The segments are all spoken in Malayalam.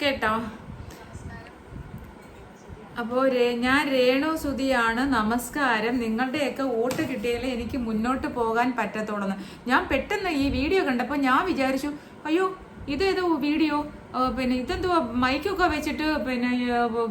കേട്ടോ. അപ്പോൾ ഞാൻ രേണു സുധിയാണ്. നമസ്കാരം. നിങ്ങളുടെയൊക്കെ വോട്ട് കിട്ടിയാലേ എനിക്ക് മുന്നോട്ട് പോകാൻ പറ്റത്തുള്ളൂ. ഞാൻ പെട്ടെന്ന് ഈ വീഡിയോ കണ്ടപ്പോൾ ഞാൻ വിചാരിച്ചു, അയ്യോ ഇതേതോ വീഡിയോ, പിന്നെ ഇതെന്തുവാ മൈക്കൊക്കെ വെച്ചിട്ട്, പിന്നെ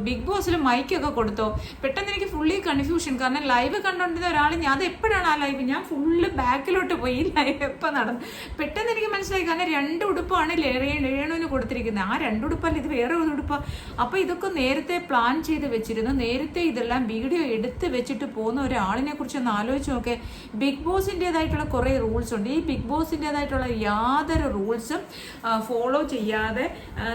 ബിഗ് ബോസിൽ മൈക്കൊക്കെ കൊടുത്തോ? പെട്ടെന്ന് എനിക്ക് ഫുള്ളി കൺഫ്യൂഷൻ. കാരണം ലൈവ് കണ്ടുകൊണ്ടിരുന്ന ഒരാൾ, ഞാൻ അത് എപ്പോഴാണ് ആ ലൈവ്, ഞാൻ ഫുള്ള് ബാക്കിലോട്ട് പോയി ലൈവ് എപ്പോൾ നടന്നു. പെട്ടെന്ന് എനിക്ക് മനസ്സിലായി. കാരണം 2 ഉടുപ്പാണ് രേണുവിന് കൊടുത്തിരിക്കുന്നത്. ആ 2 ഉടുപ്പല്ല, ഇത് വേറെ ഒരു ഉടുപ്പാണ്. അപ്പോൾ ഇതൊക്കെ നേരത്തെ പ്ലാൻ ചെയ്ത് വെച്ചിരുന്നു. നേരത്തെ ഇതെല്ലാം വീഡിയോ എടുത്ത് വെച്ചിട്ട് പോകുന്ന ഒരാളിനെ കുറിച്ച് ഒന്ന് ആലോചിച്ച് നോക്കേ. ബിഗ് ബോസിൻ്റെതായിട്ടുള്ള കുറേ റൂൾസ് ഉണ്ട്. ഈ ബിഗ് ബോസിൻ്റെതായിട്ടുള്ള യാതൊരു റൂൾസും ഫോളോ ചെയ്യാതെ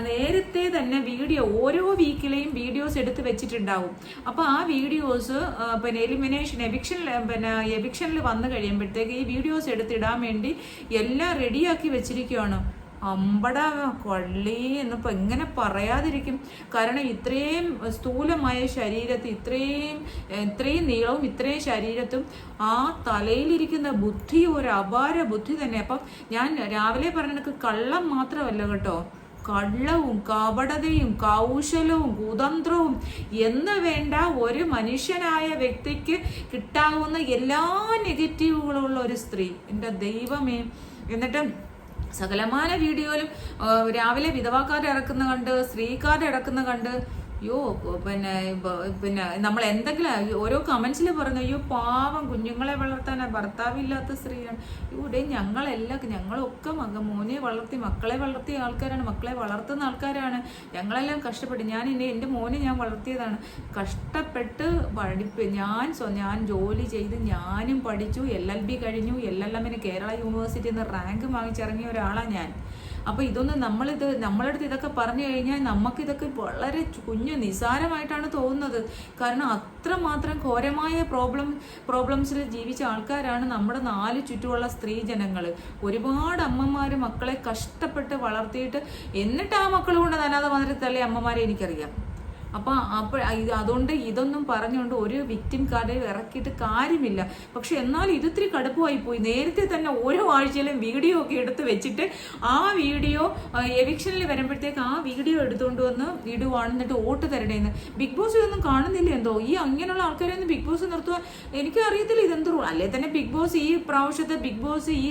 നേരത്തെ തന്നെ വീഡിയോ, ഓരോ വീക്കിലെയും വീഡിയോസ് എടുത്ത് വെച്ചിട്ടുണ്ടാവും. അപ്പോൾ ആ വീഡിയോസ് പിന്നെ എവിക്ഷനിൽ വന്നു കഴിയുമ്പോഴത്തേക്ക് ഈ വീഡിയോസ് എടുത്തിടാൻ വേണ്ടി എല്ലാം റെഡിയാക്കി വെച്ചിരിക്കുകയാണ്. അമ്പട കൊള്ളി എന്നിപ്പോൾ എങ്ങനെ പറയാതിരിക്കും? കാരണം ഇത്രയും സ്ഥൂലമായ ശരീരത്തിൽ, ഇത്രയും നീളവും ഇത്രയും ശരീരത്തും ആ തലയിലിരിക്കുന്ന ബുദ്ധി ഒരു അപാര ബുദ്ധി തന്നെ. അപ്പം ഞാൻ രാവിലെ പറഞ്ഞ കള്ളം മാത്രമല്ല കേട്ടോ, കള്ളവും കപടതയും കൗശലവും കുതന്ത്രവും എന്ന് വേണ്ട ഒരു മനുഷ്യനായ വ്യക്തിക്ക് കിട്ടാവുന്ന എല്ലാ നെഗറ്റീവുകളുള്ള ഒരു സ്ത്രീ. എൻ്റെ ദൈവമേ. എന്നിട്ട് സകലമാന വീഡിയോയിലും രാവിലെ വിധവാക്കാരെ ഇറക്കുന്ന കണ്ട്, സ്ത്രീക്കാരെ ഇറക്കുന്ന കണ്ട്, അയ്യോ പിന്നെ നമ്മൾ എന്തെങ്കിലും ഓരോ കമന്റ്സിൽ പറഞ്ഞു, അയ്യോ പാവം കുഞ്ഞുങ്ങളെ വളർത്താൻ ഭർത്താവില്ലാത്ത സ്ത്രീയാണ്. ഇവിടെ ഞങ്ങളൊക്കെ മോനെ വളർത്തി മക്കളെ വളർത്തിയ ആൾക്കാരാണ്, മക്കളെ വളർത്തുന്ന ആൾക്കാരാണ്. ഞങ്ങളെല്ലാം കഷ്ടപ്പെട്ടു. എൻ്റെ മോനെ ഞാൻ വളർത്തിയതാണ്. കഷ്ടപ്പെട്ട് ഞാൻ ജോലി ചെയ്ത് ഞാനും പഠിച്ചു. LLB കഴിഞ്ഞു. LLM കേരള യൂണിവേഴ്സിറ്റിയിൽ നിന്ന് റാങ്ക് വാങ്ങിച്ചിറങ്ങിയ ഒരാളാണ് ഞാൻ. അപ്പോൾ നമ്മളടുത്ത് ഇതൊക്കെ പറഞ്ഞു കഴിഞ്ഞാൽ നമുക്കിതൊക്കെ വളരെ നിസ്സാരമായിട്ടാണ് തോന്നുന്നത്. കാരണം അത്രമാത്രം ഘോരമായ പ്രോബ്ലംസിൽ ജീവിച്ച ആൾക്കാരാണ് നമ്മുടെ 4 ചുറ്റുമുള്ള സ്ത്രീ ജനങ്ങൾ. ഒരുപാട് അമ്മമാർ മക്കളെ കഷ്ടപ്പെട്ട് വളർത്തിയിട്ട് എന്നിട്ട് ആ മക്കൾ കൊണ്ട് അനാഥ മന്ദിരത്തിലെ അമ്മമാരെ എനിക്കറിയാം. അതുകൊണ്ട് ഇതൊന്നും പറഞ്ഞുകൊണ്ട് ഒരു വിക്ടിം കാർഡ് ഇറക്കിയിട്ട് കാര്യമില്ല. പക്ഷെ എന്നാൽ ഇതിത്തിരി കടുപ്പമായി പോയി. നേരത്തെ തന്നെ ഓരോ ആഴ്ചയിലും വീഡിയോ ഒക്കെ എടുത്ത് വെച്ചിട്ട് ആ വീഡിയോ എവിക്ഷനിൽ വരുമ്പോഴത്തേക്ക് ആ വീഡിയോ എടുത്തുകൊണ്ട് വന്ന് ഇടുവാണ്. എന്നിട്ട് വോട്ട് തരണേന്ന്. ബിഗ് ബോസ് ഇതൊന്നും കാണുന്നില്ല എന്തോ? ഈ അങ്ങനെയുള്ള ആൾക്കാരെ ഒന്ന് ബിഗ് ബോസ് നിർത്തുക. എനിക്ക് അറിയത്തില്ല ഇതെന്തോ. അല്ലേ തന്നെ ബിഗ് ബോസ് ഈ പ്രാവശ്യത്തെ ബിഗ് ബോസ് ഈ